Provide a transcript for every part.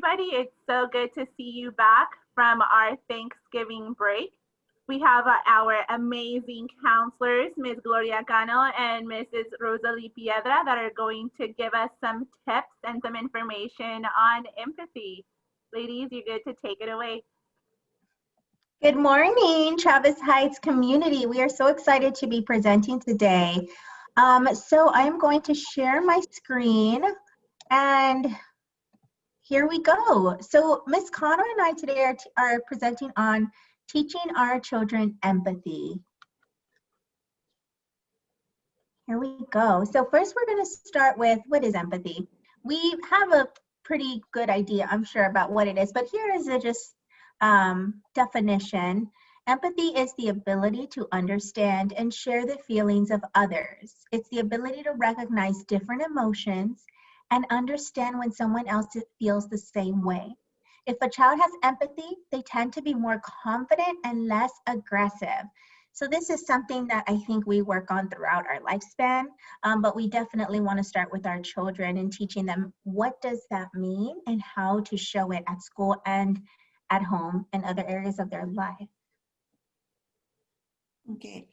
Everybody, it's so good to see you back from our Thanksgiving break. We have our amazing counselors, Ms. Gloria Cano and Mrs. Rosalie Piedra, that are going to give us some tips and some information on empathy. Ladies, you're good to take it away. Good morning, Travis Heights community. We are so excited to be presenting today. So I'm going to share my screen, and here we go. So Ms. Connor and I today are presenting on teaching our children empathy. Here we go. So first we're going to start with, what is empathy? We have a pretty good idea, I'm sure, about what it is, but here is a just definition. Empathy is the ability to understand and share the feelings of others. It's the ability to recognize different emotions and understand when someone else feels the same way. If a child has empathy, they tend to be more confident and less aggressive. So this is something that I think we work on throughout our lifespan, but we definitely want to start with our children and teaching them what does that mean and how to show it at school and at home and other areas of their life. Okay.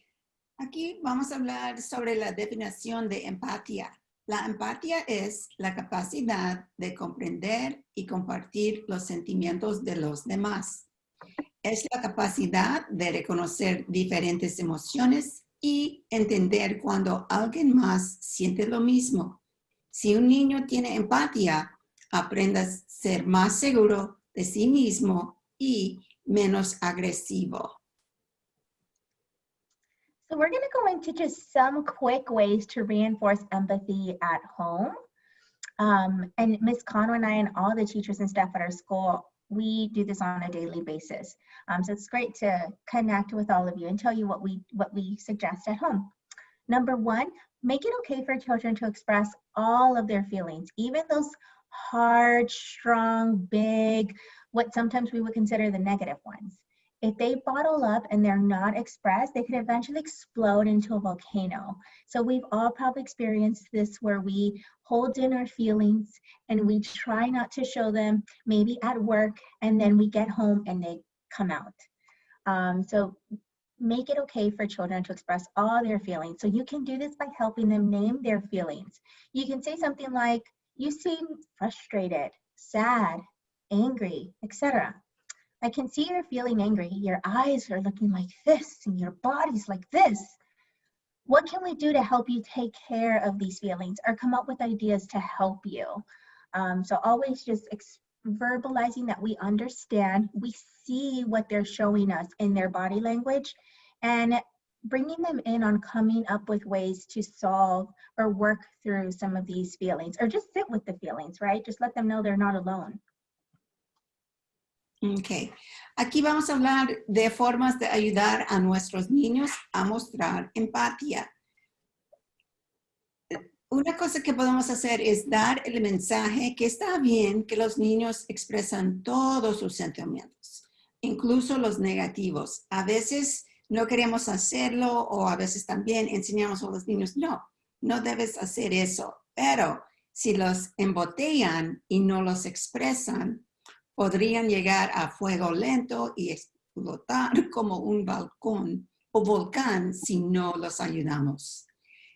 Aquí vamos a hablar sobre la definición de empatía. La empatía es la capacidad de comprender y compartir los sentimientos de los demás. Es la capacidad de reconocer diferentes emociones y entender cuando alguien más siente lo mismo. Si un niño tiene empatía, aprende a ser más seguro de sí mismo y menos agresivo. So we're going to go into just some quick ways to reinforce empathy at home. And Ms. Cano and I and all the teachers and staff at our school, we do this on a daily basis. So it's great to connect with all of you and tell you what we suggest at home. Number one, make it okay for children to express all of their feelings, even those hard, strong, big, what sometimes we would consider the negative ones. If they bottle up and they're not expressed, they could eventually explode into a volcano. So we've all probably experienced this where we hold in our feelings and we try not to show them, maybe at work, and then we get home and they come out. So make it okay for children to express all their feelings. So you can do this by helping them name their feelings. You can say something like, you seem frustrated, sad, angry, etc. I can see you're feeling angry. Your eyes are looking like this and your body's like this. What can we do to help you take care of these feelings or come up with ideas to help you? So always just verbalizing that we understand, we see what they're showing us in their body language, and bringing them in on coming up with ways to solve or work through some of these feelings, or just sit with the feelings, right? Just let them know they're not alone. Okay. Aquí vamos a hablar de formas de ayudar a nuestros niños a mostrar empatía. Una cosa que podemos hacer es dar el mensaje que está bien que los niños expresan todos sus sentimientos, incluso los negativos. A veces no queremos hacerlo, o a veces también enseñamos a los niños, no debes hacer eso. Pero si los embotellan y no los expresan, podrían llegar a fuego lento y explotar como un balcón o volcán si no los ayudamos.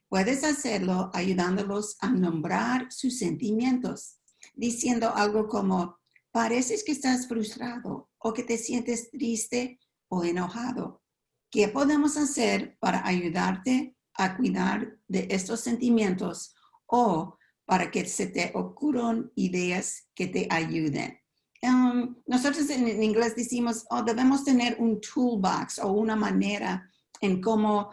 Puedes hacerlo ayudándolos a nombrar sus sentimientos, diciendo algo como, pareces que estás frustrado o que te sientes triste o enojado. ¿Qué podemos hacer para ayudarte a cuidar de estos sentimientos o para que se te ocurran ideas que te ayuden? Nosotros en inglés decimos, debemos tener un toolbox o una manera en cómo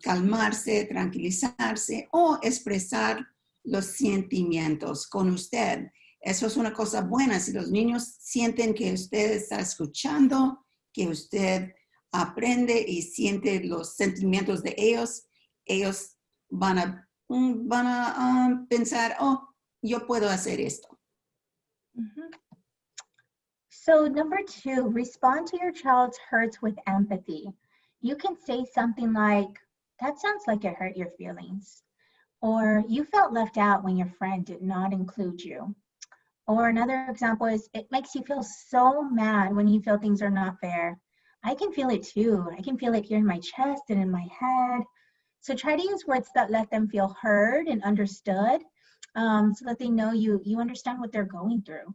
calmarse, tranquilizarse o expresar los sentimientos con usted. Eso es una cosa buena. Si los niños sienten que usted está escuchando, que usted aprende y siente los sentimientos de ellos, ellos van a pensar, yo puedo hacer esto. Mm-hmm. So number 2, respond to your child's hurts with empathy. You can say something like, that sounds like it hurt your feelings. Or you felt left out when your friend did not include you. Or another example is it makes you feel so mad when you feel things are not fair. I can feel it too. I can feel it here in my chest and in my head. So try to use words that let them feel heard and understood, so that they know you understand what they're going through.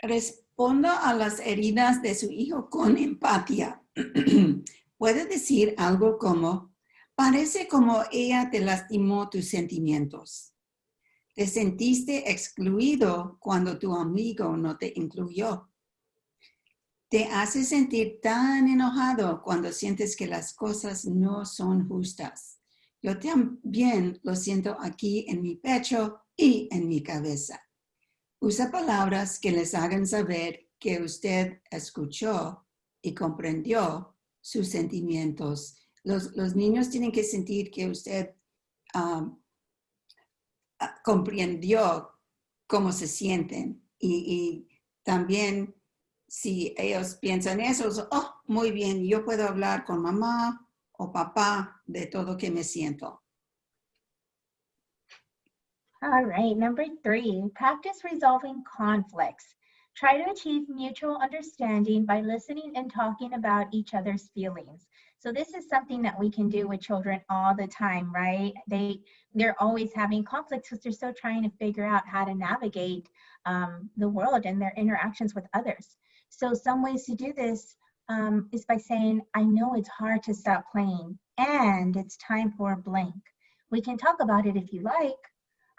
Responda a las heridas de su hijo con empatía. Puede decir algo como, parece como ella te lastimó tus sentimientos. Te sentiste excluido cuando tu amigo no te incluyó. Te hace sentir tan enojado cuando sientes que las cosas no son justas. Yo también lo siento aquí en mi pecho y en mi cabeza. Usa palabras que les hagan saber que usted escuchó y comprendió sus sentimientos. Los niños tienen que sentir que usted comprendió cómo se sienten y también si ellos piensan eso, oh, muy bien, yo puedo hablar con mamá o papá de todo que me siento. All right, number 3, practice resolving conflicts. Try to achieve mutual understanding by listening and talking about each other's feelings. So this is something that we can do with children all the time, right? They're always having conflicts because they're still trying to figure out how to navigate the world and their interactions with others. So some ways to do this is by saying, I know it's hard to stop playing and it's time for a blank. We can talk about it if you like.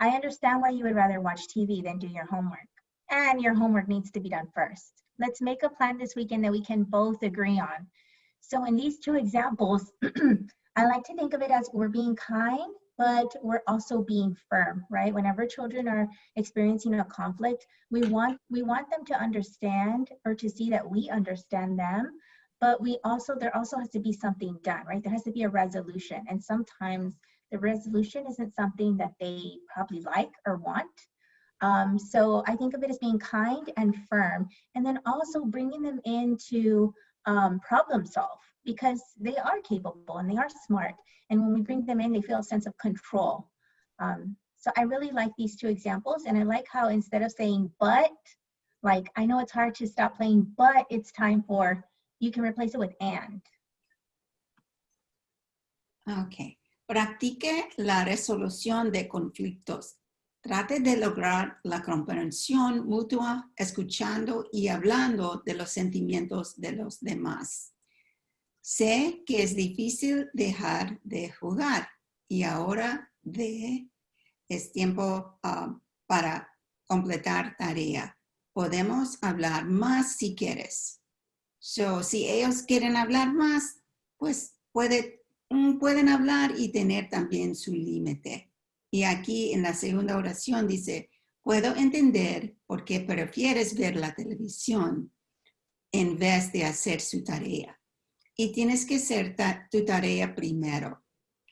I understand why you would rather watch TV than do your homework. And your homework needs to be done first. Let's make a plan this weekend that we can both agree on. So in these 2 examples, I like to think of it as we're being kind, but we're also being firm, right? Whenever children are experiencing a conflict, we want them to understand or to see that we understand them, but there also has to be something done, right? There has to be a resolution. And sometimes the resolution isn't something that they probably like or want. So I think of it as being kind and firm, and then also bringing them into problem solve, because they are capable and they are smart. And when we bring them in, they feel a sense of control. So I really like these 2 examples. And I like how instead of saying, but, like, I know it's hard to stop playing, but it's time for, you can replace it with and. Okay. Practique la resolución de conflictos. Trate de lograr la comprensión mutua, escuchando y hablando de los sentimientos de los demás. Sé que es difícil dejar de jugar y ahora es tiempo para completar tarea. Podemos hablar más si quieres. So, si ellos quieren hablar más, pues pueden hablar y tener también su límite. Y aquí en la segunda oración dice, puedo entender por qué prefieres ver la televisión en vez de hacer su tarea. Y tienes que hacer tu tarea primero.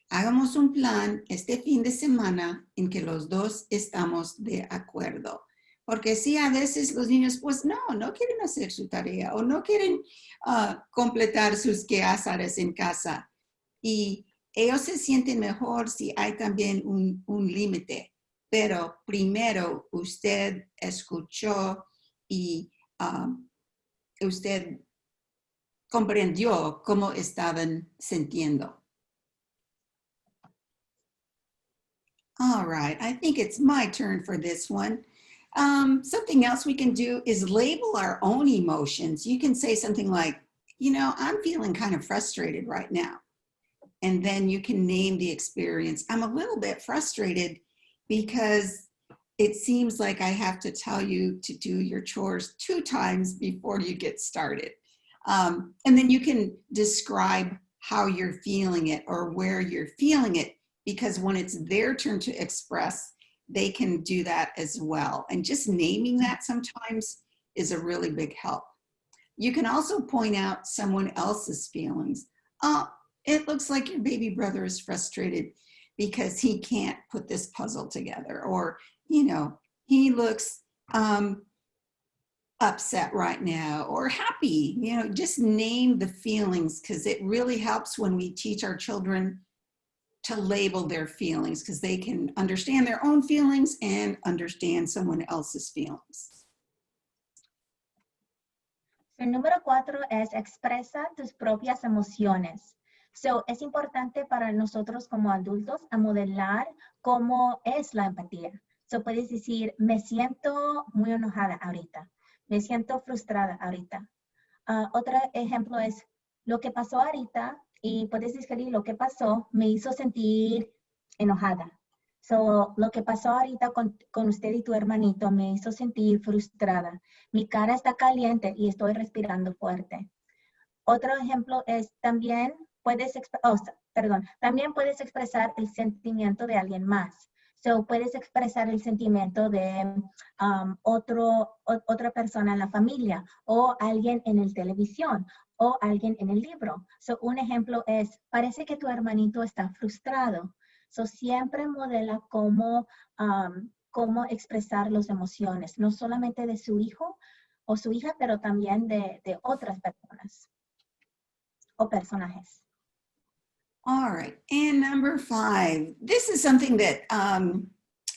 Hagamos un plan este fin de semana en que los dos estamos de acuerdo. Porque sí, a veces los niños, pues no quieren hacer su tarea o no quieren completar sus quehaceres en casa. Y ellos se sienten mejor si hay también un límite. Pero primero usted escuchó y usted comprendió cómo estaban sintiendo. All right, I think it's my turn for this one. Something else we can do is label our own emotions. You can say something like, I'm feeling kind of frustrated right now. And then you can name the experience. I'm a little bit frustrated because it seems like I have to tell you to do your chores 2 times before you get started. And then you can describe how you're feeling it or where you're feeling it, because when it's their turn to express, they can do that as well. And just naming that sometimes is a really big help. You can also point out someone else's feelings. It looks like your baby brother is frustrated because he can't put this puzzle together, or, he looks upset right now or happy. Just name the feelings, because it really helps when we teach our children to label their feelings because they can understand their own feelings and understand someone else's feelings. El número 4 es expresa tus propias emociones. So, es importante para nosotros como adultos a modelar cómo es la empatía. So, puedes decir, me siento muy enojada ahorita. Me siento frustrada ahorita. Otro ejemplo es, lo que pasó ahorita, y puedes describir lo que pasó, me hizo sentir enojada. So, lo que pasó ahorita con usted y tu hermanito me hizo sentir frustrada. Mi cara está caliente y estoy respirando fuerte. Otro ejemplo es también puedes expresar el sentimiento de alguien más. So, puedes expresar el sentimiento de otra persona en la familia o alguien en la televisión o alguien en el libro. So, un ejemplo es, parece que tu hermanito está frustrado. So, siempre modela cómo expresar las emociones, no solamente de su hijo o su hija, pero también de otras personas o personajes. All right, and number 5, this is something that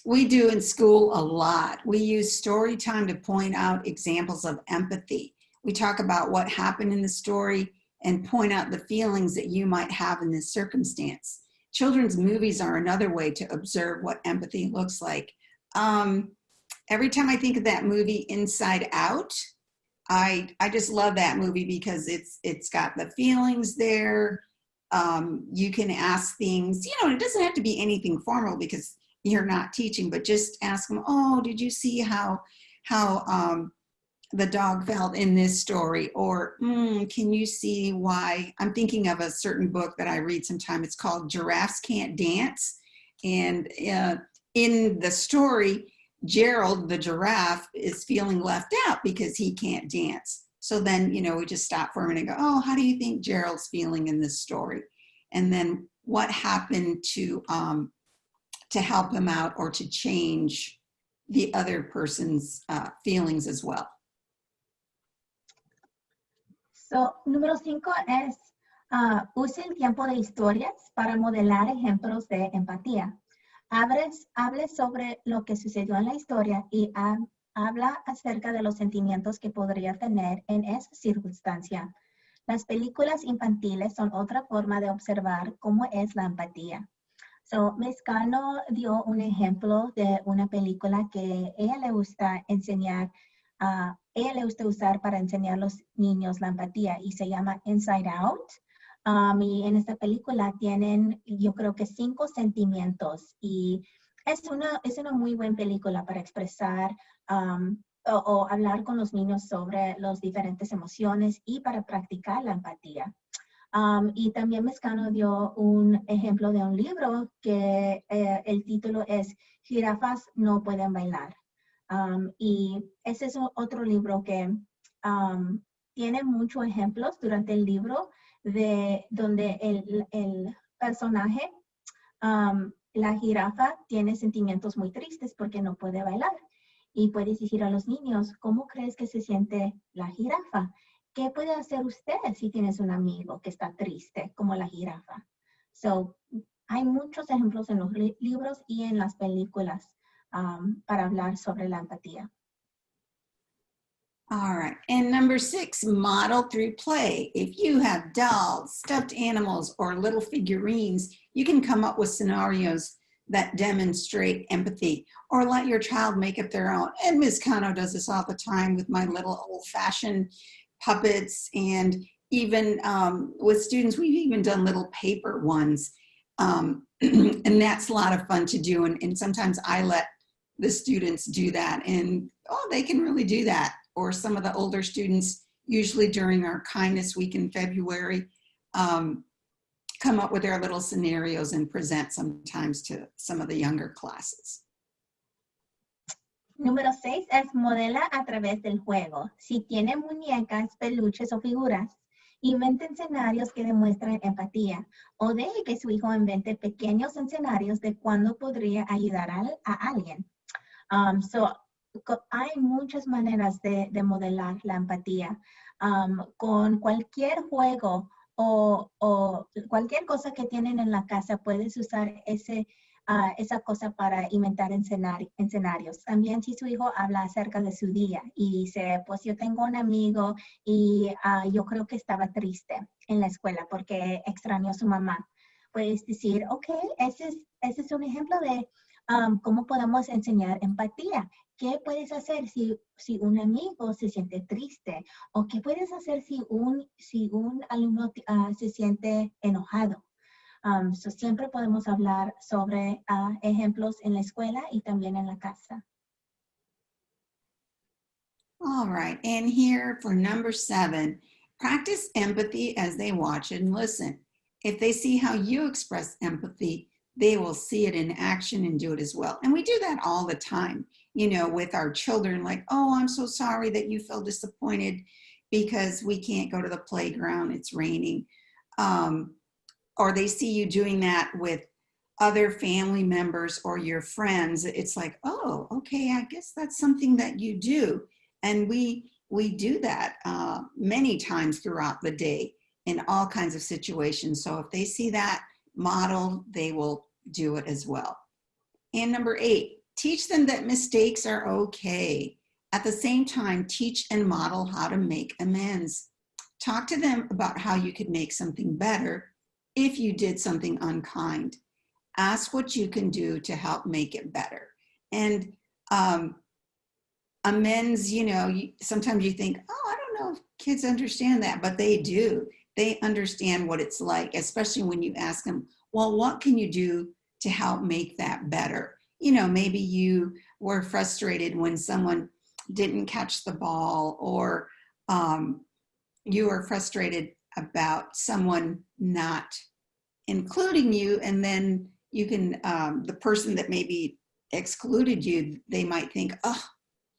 we do in school a lot. We use story time to point out examples of empathy. We talk about what happened in the story and point out the feelings that you might have in this circumstance. Children's movies are another way to observe what empathy looks like. Every time I think of that movie Inside Out, I just love that movie because it's got the feelings there. You can ask things, you know, it doesn't have to be anything formal because you're not teaching, but just ask them, oh, did you see how the dog felt in this story? Or can you see why? I'm thinking of a certain book that I read sometime. It's called Giraffes Can't Dance. And in the story, Gerald, the giraffe, is feeling left out because he can't dance. So then, you know, we just stop for a minute and go, oh, how do you think Gerald's feeling in this story? And then what happened to help him out or to change the other person's feelings as well? So, número 5 es, use el tiempo de historias para modelar ejemplos de empatía. Hable sobre lo que sucedió en la historia y habla acerca de los sentimientos que podría tener en esa circunstancia. Las películas infantiles son otra forma de observar cómo es la empatía. So, Ms. Cano dio un ejemplo de una película que ella le gusta enseñar, ella le gusta usar para enseñar a los niños la empatía y se llama Inside Out. Y en esta película tienen, yo creo que 5 sentimientos y es una muy buena película para expresar o hablar con los niños sobre las diferentes emociones y para practicar la empatía. Y también Mezcano dio un ejemplo de un libro que el título es Jirafas no pueden bailar. Y ese es otro libro que tiene muchos ejemplos durante el libro de donde el personaje, la jirafa, tiene sentimientos muy tristes porque no puede bailar. Y puedes decir a los niños, ¿cómo crees que se siente la jirafa? ¿Qué puede hacer usted si tienes un amigo que está triste como la jirafa? So, hay muchos ejemplos en los libros y en las películas para hablar sobre la empatía. All right, and number 6, model through play. If you have dolls, stuffed animals, or little figurines, you can come up with scenarios that demonstrate empathy, or let your child make up their own. And Ms. Cano does this all the time with my little old-fashioned puppets, and even with students, we've even done little paper ones. And that's a lot of fun to do, and sometimes I let the students do that, and they can really do that. Or some of the older students, usually during our Kindness Week in February, come up with their little scenarios and present sometimes to some of the younger classes. Número 6 es modela a través del juego. Si tiene muñecas, peluches o figuras, invente escenarios que demuestren empatía o deje que su hijo invente pequeños escenarios de cuándo podría ayudar a alguien. Hay muchas maneras de modelar la empatía. Con cualquier juego o cualquier cosa que tienen en la casa, puedes usar esa cosa para inventar escenarios. También si su hijo habla acerca de su día y dice, pues yo tengo un amigo y yo creo que estaba triste en la escuela porque extrañó a su mamá. Puedes decir, ok, ese es un ejemplo de cómo podemos enseñar empatía. ¿Qué puedes hacer si un amigo se siente triste? ¿O qué puedes hacer si un alumno se siente enojado? Siempre podemos hablar sobre ejemplos en la escuela y también en la casa. All right, and here for number 7, practice empathy as they watch and listen. If they see how you express empathy, they will see it in action and do it as well. And we do that all the time, you know, with our children, like, oh, I'm so sorry that you feel disappointed because we can't go to the playground, it's raining. Or they see you doing that with other family members or your friends. It's like, oh, okay, I guess that's something that you do. And we do that many times throughout the day in all kinds of situations. So if they see that model, they will do it as well. And number 8, teach them that mistakes are okay. At the same time, teach and model how to make amends. Talk to them about how you could make something better if you did something unkind. Ask what you can do to help make it better. And amends, you know, sometimes you think, oh, I don't know if kids understand that, but they do. They understand what it's like, especially when you ask them, well, what can you do to help make that better? You know, maybe you were frustrated when someone didn't catch the ball, or you were frustrated about someone not including you, and then you can, the person that maybe excluded you, they might think, oh,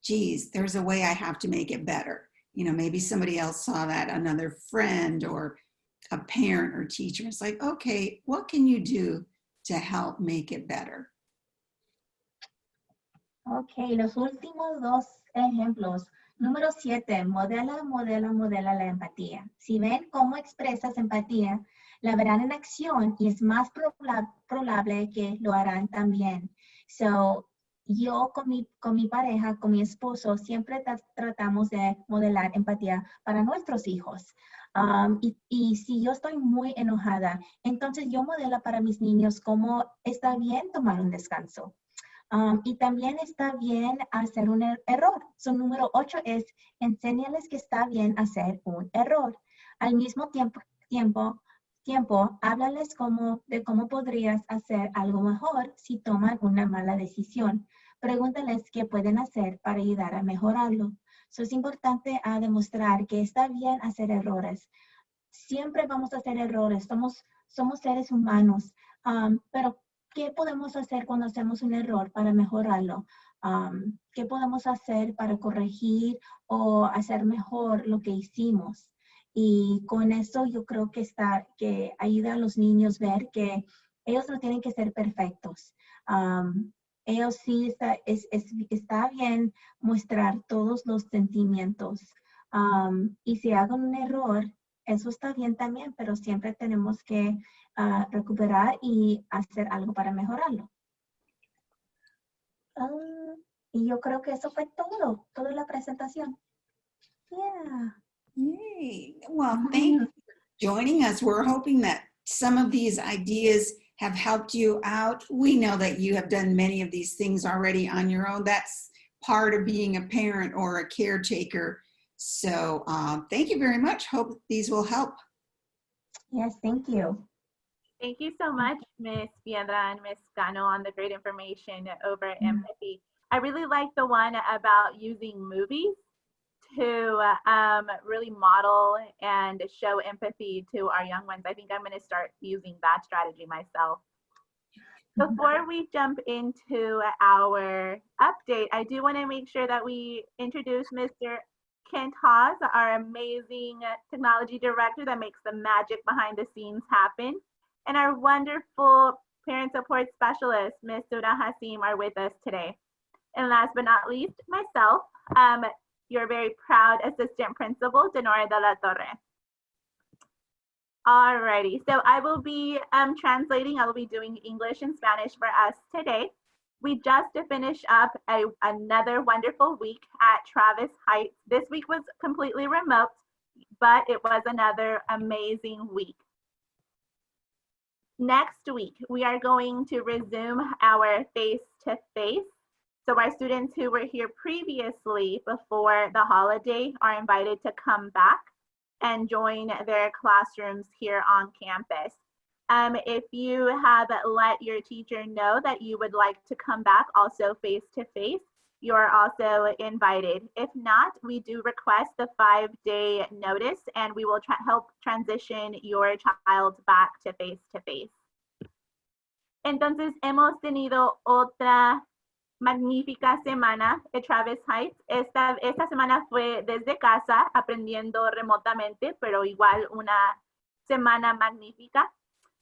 geez, there's a way I have to make it better. You know, maybe somebody else saw that, another friend or a parent or teacher. It's like, okay, what can you do to help make it better? Ok, los últimos 2 ejemplos. Número 7, modela la empatía. Si ven cómo expresas empatía, la verán en acción y es más probable que lo harán también. So, yo con mi pareja, con mi esposo, siempre tratamos de modelar empatía para nuestros hijos. Y si yo estoy muy enojada, entonces yo modelo para mis niños cómo está bien tomar un descanso. Y también está bien hacer un error. So, número 8 es enséñales que está bien hacer un error. Al mismo tiempo háblales de cómo podrías hacer algo mejor si toman una mala decisión. Pregúntales qué pueden hacer para ayudar a mejorarlo. So, es importante demostrar que está bien hacer errores. Siempre vamos a hacer errores. Somos seres humanos. Pero ¿qué podemos hacer cuando hacemos un error para mejorarlo? ¿Qué podemos hacer para corregir o hacer mejor lo que hicimos? Y con eso yo creo que ayuda a los niños a ver que ellos no tienen que ser perfectos. Ellos sí está bien mostrar todos los sentimientos. Y si hagan un error, eso está bien también, pero siempre tenemos que recuperar y hacer algo para mejorarlo. Y yo creo que eso fue toda la presentación. Yeah. Yay. Well, thank you for joining us. We're hoping that some of these ideas have helped you out. We know that you have done many of these things already on your own. That's part of being a parent or a caretaker. So thank you very much. Hope these will help. Yes, thank you. Thank you so much, Ms. Piedra and Ms. Cano, on the great information over empathy. I really like the one about using movies to really model and show empathy to our young ones. I think I'm going to start using that strategy myself. Before we jump into our update, I do want to make sure that we introduce Mr. Kent Haas, our amazing technology director that makes the magic behind the scenes happen, and our wonderful parent support specialist, Ms. Sura Hasim, are with us today. And last but not least, myself, your very proud assistant principal, Denora de la Torre. Alrighty, so I will be translating. I will be doing English and Spanish for us today. We just finished up another wonderful week at Travis Heights. This week was completely remote, but it was another amazing week. Next week, we are going to resume our face-to-face. So our students who were here previously before the holiday are invited to come back and join their classrooms here on campus. If you have let your teacher know that you would like to come back also face-to-face, you are also invited. If not, we do request the 5-day notice and we will help transition your child back to face-to-face. Entonces, hemos tenido otra magnífica semana en Travis Heights. Esta semana fue desde casa, aprendiendo remotamente, pero igual una semana magnífica.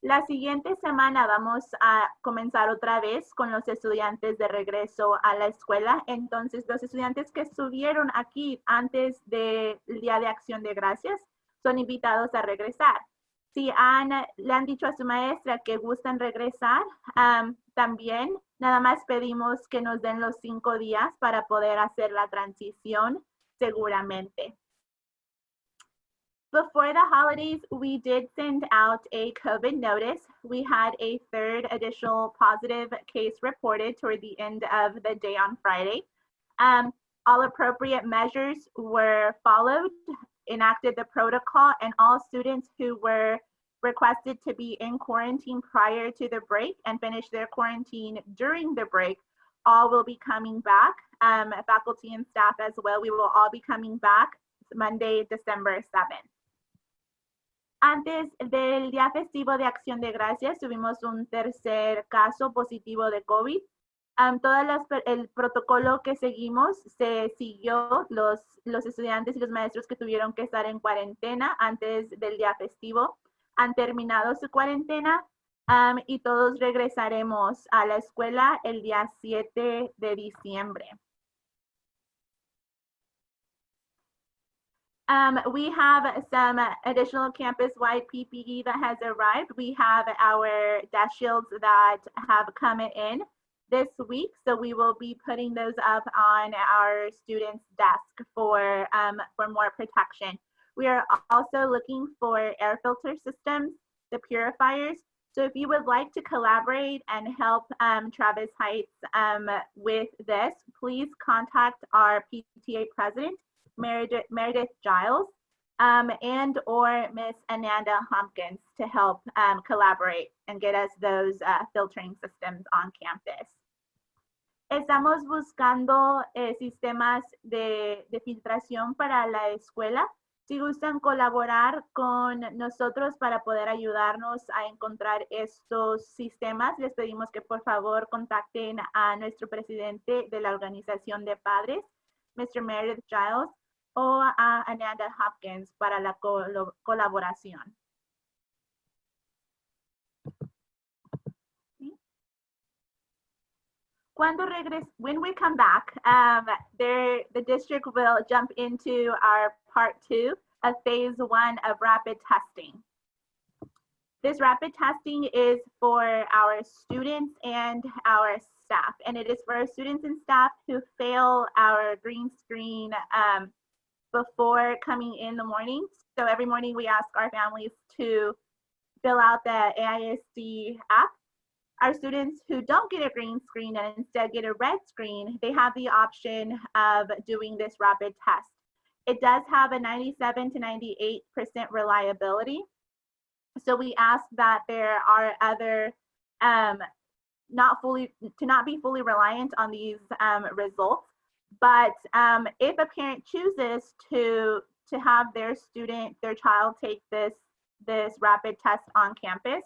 La siguiente semana vamos a comenzar otra vez con los estudiantes de regreso a la escuela. Entonces, los estudiantes que estuvieron aquí antes del Día de Acción de Gracias son invitados a regresar. Si le han dicho a su maestra que gustan regresar, también nada más pedimos que nos den los 5 días para poder hacer la transición seguramente. Before the holidays, we did send out a COVID notice. We had a 3rd additional positive case reported toward the end of the day on Friday. All appropriate measures were followed, enacted the protocol, and all students who were requested to be in quarantine prior to the break and finish their quarantine during the break all will be coming back. Faculty and staff as well, we will all be coming back Monday, December 7th. Antes del día festivo de Acción de Gracias, tuvimos un tercer caso positivo de COVID. El protocolo que seguimos se siguió, los estudiantes y los maestros que tuvieron que estar en cuarentena antes del día festivo han terminado su cuarentena y todos regresaremos a la escuela el día 7 de diciembre. We have some additional campus-wide PPE that has arrived. We have our desk shields that have come in this week, so we will be putting those up on our students' desk for more protection. We are also looking for air filter systems, the purifiers. So if you would like to collaborate and help Travis Heights with this, please contact our PTA president, Meredith Giles, and or Miss Ananda Hopkins to help collaborate and get us those filtering systems on campus. Estamos buscando sistemas de filtración para la escuela. Si gustan colaborar con nosotros para poder ayudarnos a encontrar estos sistemas, les pedimos que por favor contacten a nuestro presidente de la organización de padres, Mr. Meredith Giles, o a Ananda Hopkins para la colaboración. When we come back, the district will jump into our part 2 of phase 1 of rapid testing. This rapid testing is for our students and our staff, and it is for our students and staff who fail our green screen before coming in the morning. So every morning we ask our families to fill out the AISD app. Our students who don't get a green screen and instead get a red screen, they have the option of doing this rapid test. It does have a 97 to 98% reliability. So we ask that there are other, not be fully reliant on these results. But if a parent chooses to have their child take this rapid test on campus,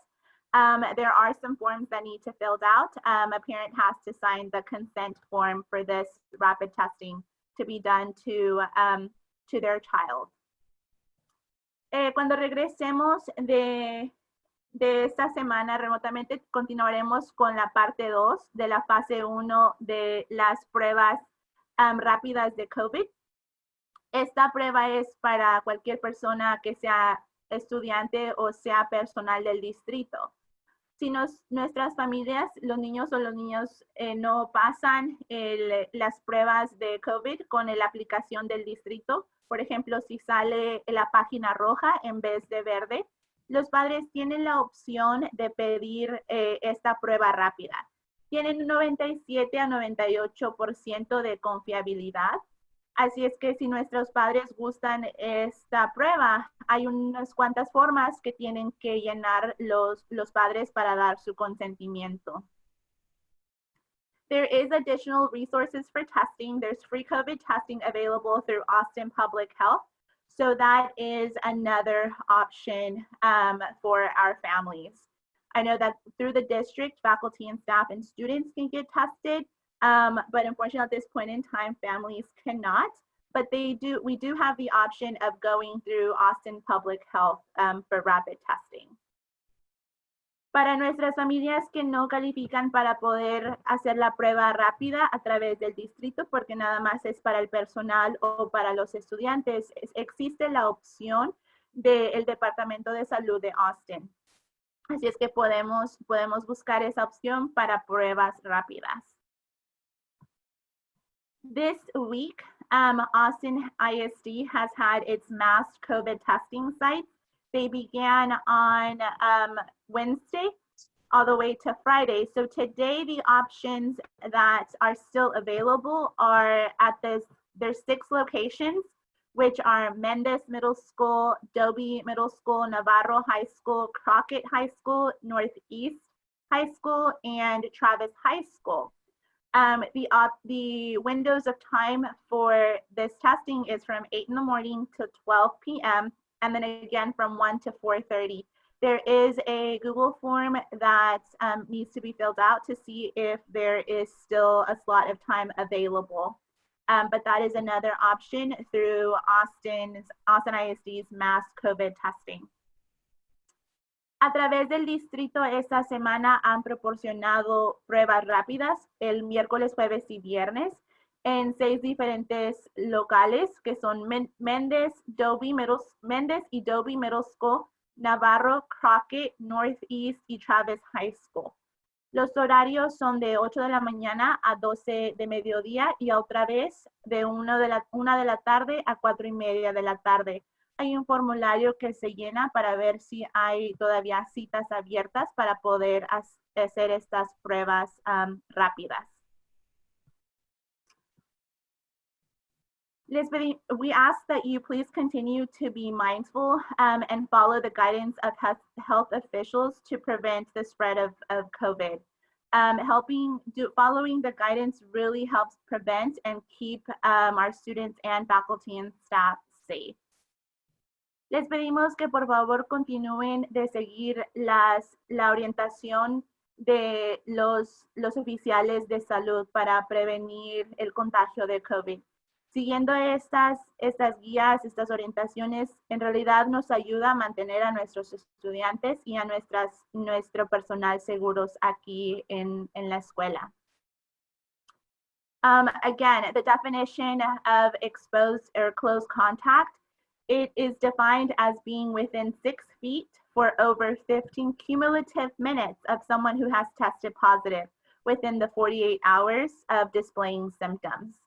there are some forms that need to be filled out. A parent has to sign the consent form for this rapid testing to be done to their child. Cuando regresemos de esta semana remotamente, continuaremos con la parte 2 de la fase 1 de las pruebas rápidas de COVID. Esta prueba es para cualquier persona que sea estudiante o sea personal del distrito. Si nuestras familias, los niños no pasan las pruebas de COVID con la aplicación del distrito, por ejemplo, si sale la página roja en vez de verde, los padres tienen la opción de pedir esta prueba rápida. Tienen 97 a 98% de confiabilidad. Así es que si nuestros padres gustan esta prueba, hay unas cuantas formas que tienen que llenar los padres para dar su consentimiento. There is additional resources for testing. There's free COVID testing available through Austin Public Health. So that is another option for our families. I know that through the district, faculty and staff and students can get tested, but unfortunately at this point in time, families cannot. But we do have the option of going through Austin Public Health for rapid testing. Para nuestras familias que no califican para poder hacer la prueba rápida a través del distrito, porque nada más es para el personal o para los estudiantes, existe la opción del Departamento de Salud de Austin. Así es que podemos buscar esa opción para pruebas rápidas. This week, Austin ISD has had its mass COVID testing sites. They began on Wednesday all the way to Friday. So today, the options that are still available are at there's 6 locations, which are Mendez Middle School, Dobie Middle School, Navarro High School, Crockett High School, Northeast High School, and Travis High School. The windows of time for this testing is from 8 in the morning to 12 p.m. and then again from 1 to 4:30. There is a Google form that needs to be filled out to see if there is still a slot of time available. But that is another option through Austin ISD's mass COVID testing. A través del distrito esta semana han proporcionado pruebas rápidas el miércoles, jueves y viernes en 6 diferentes locales que son Mendez y Dobie Middle School, Navarro, Crockett, Northeast y Travis High School. Los horarios son de 8 de la mañana a 12 de mediodía y otra vez de 1 de la tarde a 4 y media de la tarde. Hay un formulario que se llena para ver si hay todavía citas abiertas para poder hacer estas pruebas rápidas. We ask that you please continue to be mindful and follow the guidance of health officials to prevent the spread of COVID. Following the guidance really helps prevent and keep our students and faculty and staff safe. Les pedimos que por favor continúen de seguir la orientación de los oficiales de salud para prevenir el contagio de COVID. Siguiendo estas guías, estas orientaciones, en realidad nos ayuda a mantener a nuestros estudiantes y a nuestro personal seguros aquí en la escuela. Again, the definition of exposed or close contact, it is defined as being within 6 feet for over 15 cumulative minutes of someone who has tested positive within the 48 hours of displaying symptoms.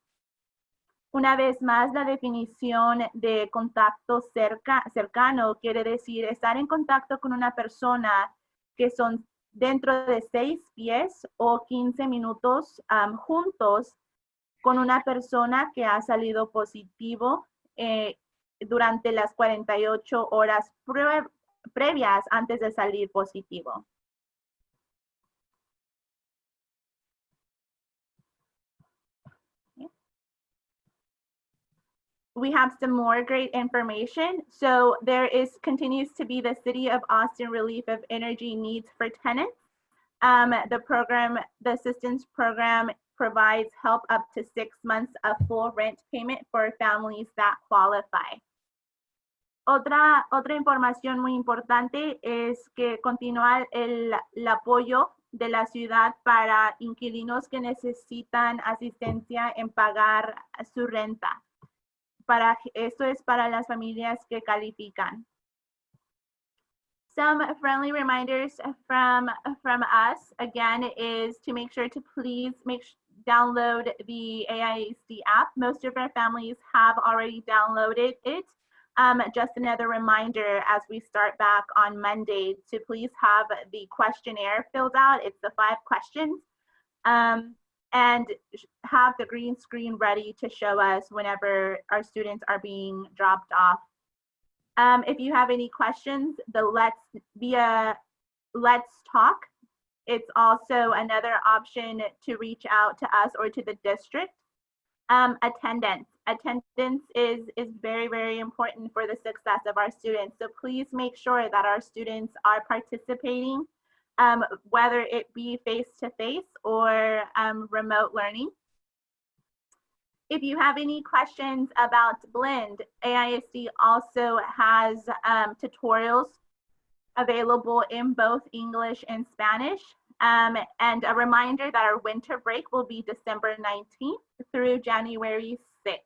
Una vez más, la definición de contacto cercano quiere decir estar en contacto con una persona que son dentro de 6 pies o 15 minutos juntos con una persona que ha salido positivo durante las 48 horas previas antes de salir positivo. We have some more great information. So there continues to be the City of Austin Relief of Energy Needs for Tenants. The assistance program provides help up to 6 months of full rent payment for families that qualify. Otra información muy importante es que continúa el apoyo de la ciudad para inquilinos que necesitan asistencia en pagar su renta. Esto es para las familias que califican. Some friendly reminders from us, again, is to make sure to please download the AISD app. Most of our families have already downloaded it. Just another reminder as we start back on Monday to please have the questionnaire filled out. It's the 5 questions. And have the green screen ready to show us whenever our students are being dropped off. If you have any questions, the Let's Talk. It's also another option to reach out to us or to the district. Attendance. Attendance is very, very important for the success of our students. So please make sure that our students are participating, whether it be face-to-face or remote learning. If you have any questions about Blend, AISD also has tutorials available in both English and Spanish. And a reminder that our winter break will be December 19th through January 6th.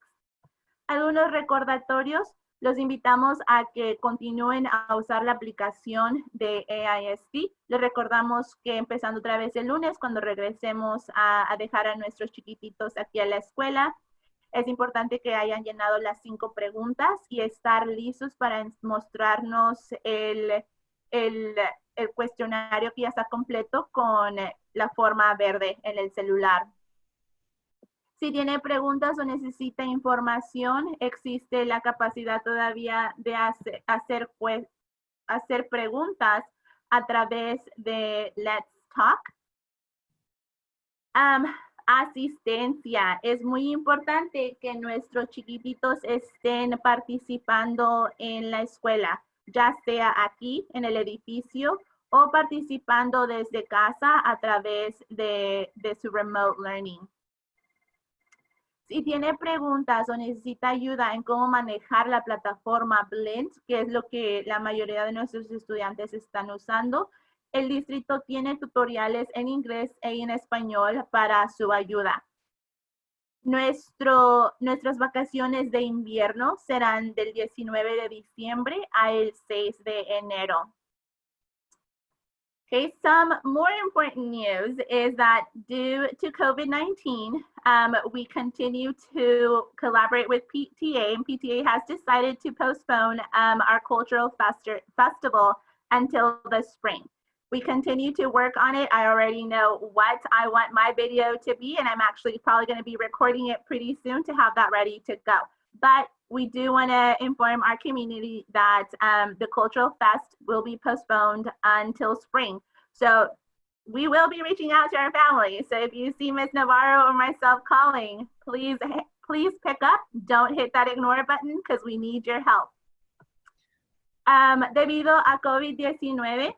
Algunos recordatorios, los invitamos a que continúen a usar la aplicación de AISD. Les recordamos que empezando otra vez el lunes, cuando regresemos a dejar a nuestros chiquititos aquí a la escuela, es importante que hayan llenado las 5 preguntas y estar listos para mostrarnos el cuestionario que ya está completo con la forma verde en el celular. Si tiene preguntas o necesita información, existe la capacidad todavía de hacer preguntas a través de Let's Talk. Asistencia. Es muy importante que nuestros chiquititos estén participando en la escuela, ya sea aquí en el edificio o participando desde casa a través de su remote learning. Si tiene preguntas o necesita ayuda en cómo manejar la plataforma Blend, que es lo que la mayoría de nuestros estudiantes están usando, el distrito tiene tutoriales en inglés y en español para su ayuda. Nuestras vacaciones de invierno serán del 19 de diciembre al 6 de enero. Okay, some more important news is that due to COVID-19, we continue to collaborate with PTA, and PTA has decided to postpone our cultural festival until the spring. We continue to work on it. I already know what I want my video to be, and I'm actually probably going to be recording it pretty soon to have that ready to go. But we do want to inform our community that the Cultural Fest will be postponed until spring. So we will be reaching out to our families. So if you see Ms. Navarro or myself calling, please pick up. Don't hit that ignore button because we need your help. Debido a COVID-19,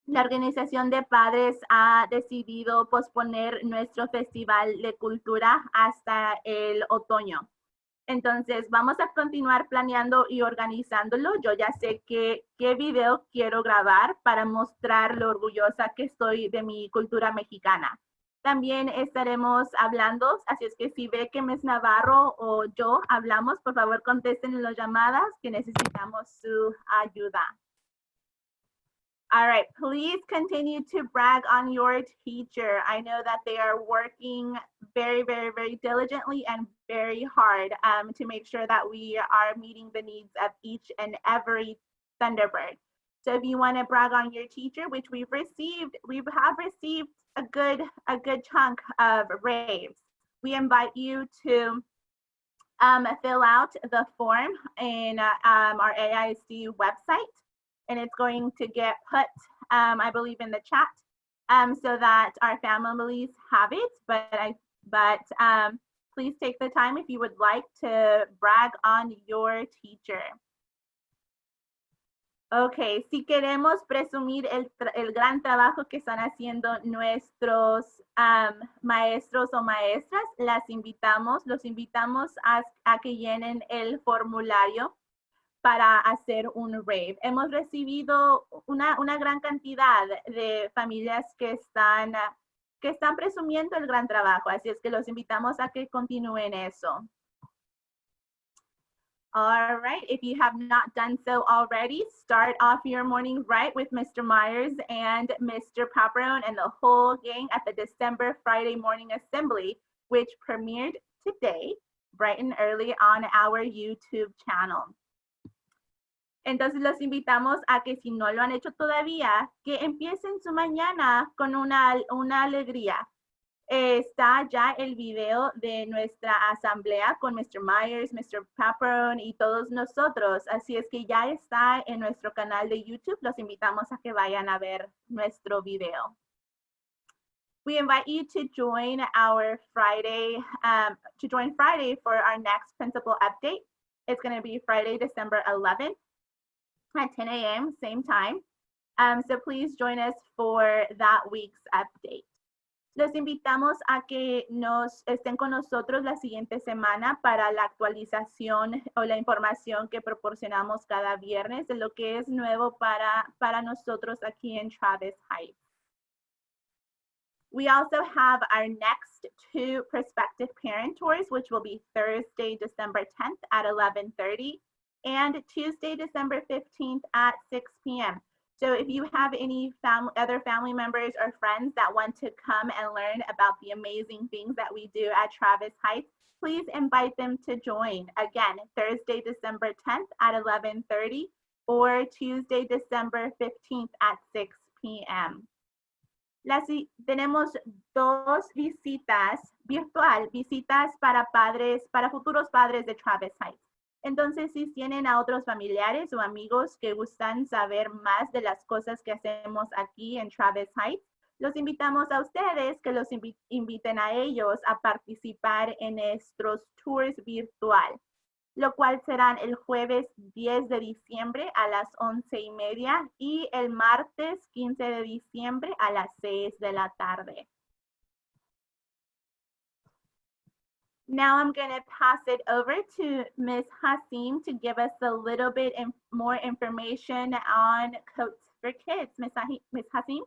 la Organización de Padres ha decidido posponer nuestro Festival de Cultura hasta el otoño. Entonces, vamos a continuar planeando y organizándolo. Yo ya sé qué video quiero grabar para mostrar lo orgullosa que estoy de mi cultura mexicana. También estaremos hablando, así es que si ve que Ms. Navarro o yo hablamos, por favor contesten las llamadas que necesitamos su ayuda. All right, please continue to brag on your teacher. I know that they are working very, very, very diligently and very hard to make sure that we are meeting the needs of each and every Thunderbird. So if you want to brag on your teacher, which we have received a good chunk of raves. We invite you to fill out the form in our AISD website. And it's going to get put, I believe, in the chat so that our families have it. But please take the time if you would like to brag on your teacher. Okay, si queremos presumir el gran trabajo que están haciendo nuestros maestros o maestras, los invitamos a que llenen el formulario para hacer un rave. Hemos recibido una gran cantidad de familias que están presumiendo el gran trabajo, así es que los invitamos a que continúen eso. All right, if you have not done so already, start off your morning right with Mr. Myers and Mr. Paparone and the whole gang at the December Friday morning assembly, which premiered today, bright and early on our YouTube channel. Entonces los invitamos a que si no lo han hecho todavía, que empiecen su mañana con una alegría. Está ya el video de nuestra asamblea con Mr. Myers, Mr. Paparone y todos nosotros. Así es que ya está en nuestro canal de YouTube. Los invitamos a que vayan a ver nuestro video. We invite you to join our Friday, for our next principal update. It's going to be Friday, December 11th at 10 a.m., same time. So please join us for that week's update. Los invitamos a que nos estén con nosotros la siguiente semana para la actualización o la información que proporcionamos cada viernes de lo que es nuevo para nosotros aquí en Travis Heights. We also have our next 2 prospective parent tours, which will be Thursday, December 10th at 11:30 and Tuesday, December 15th at 6 p.m. So if you have any other family members or friends that want to come and learn about the amazing things that we do at Travis Heights, please invite them to join. Again, Thursday, December 10th at 11:30 or Tuesday, December 15th at 6 p.m. Tenemos 2 visitas visitas para futuros padres de Travis Heights. Entonces, si tienen a otros familiares o amigos que gustan saber más de las cosas que hacemos aquí en Travis Heights, los invitamos a ustedes que los inviten a ellos a participar en nuestros tours virtual, lo cual serán el jueves 10 de diciembre a las 11:30 y el martes 15 de diciembre a las 6 de la tarde. Now I'm going to pass it over to Ms. Hasim to give us a little bit more information on Coats for Kids. Ms. Hasim?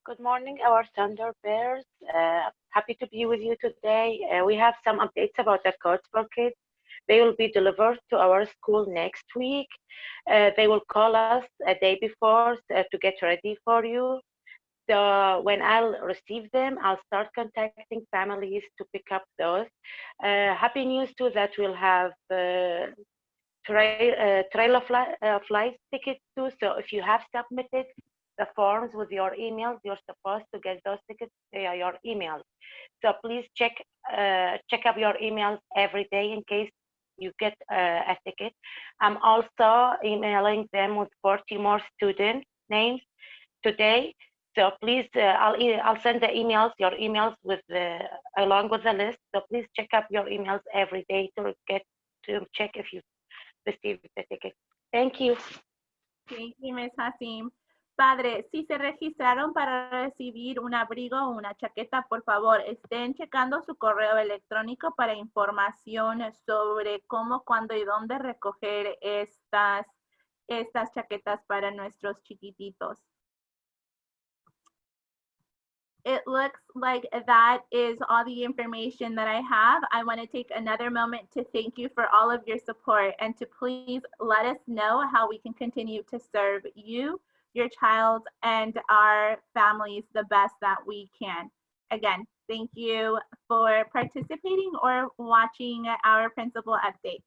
Good morning, our Thunder Bears. Happy to be with you today. We have some updates about the Coats for Kids. They will be delivered to our school next week. They will call us a day before to get ready for you. So when I'll receive them, I'll start contacting families to pick up those. Happy news too that we'll have trail of life tickets too. So if you have submitted the forms with your emails, you're supposed to get those tickets via your emails. So please check up your emails every day in case you get a ticket. I'm also emailing them with 40 more student names today. So please, I'll send the emails, your emails along with the list. So please check up your emails every day to check if you received the ticket. Thank you. Thank you, Ms. Hasim. Padre, si se registraron para recibir un abrigo o una chaqueta, por favor, estén checando su correo electrónico para información sobre cómo, cuándo y dónde recoger estas chaquetas para nuestros chiquititos. It looks like that is all the information that I have. I want to take another moment to thank you for all of your support and to please let us know how we can continue to serve you, your child, and our families the best that we can. Again, thank you for participating or watching our principal update.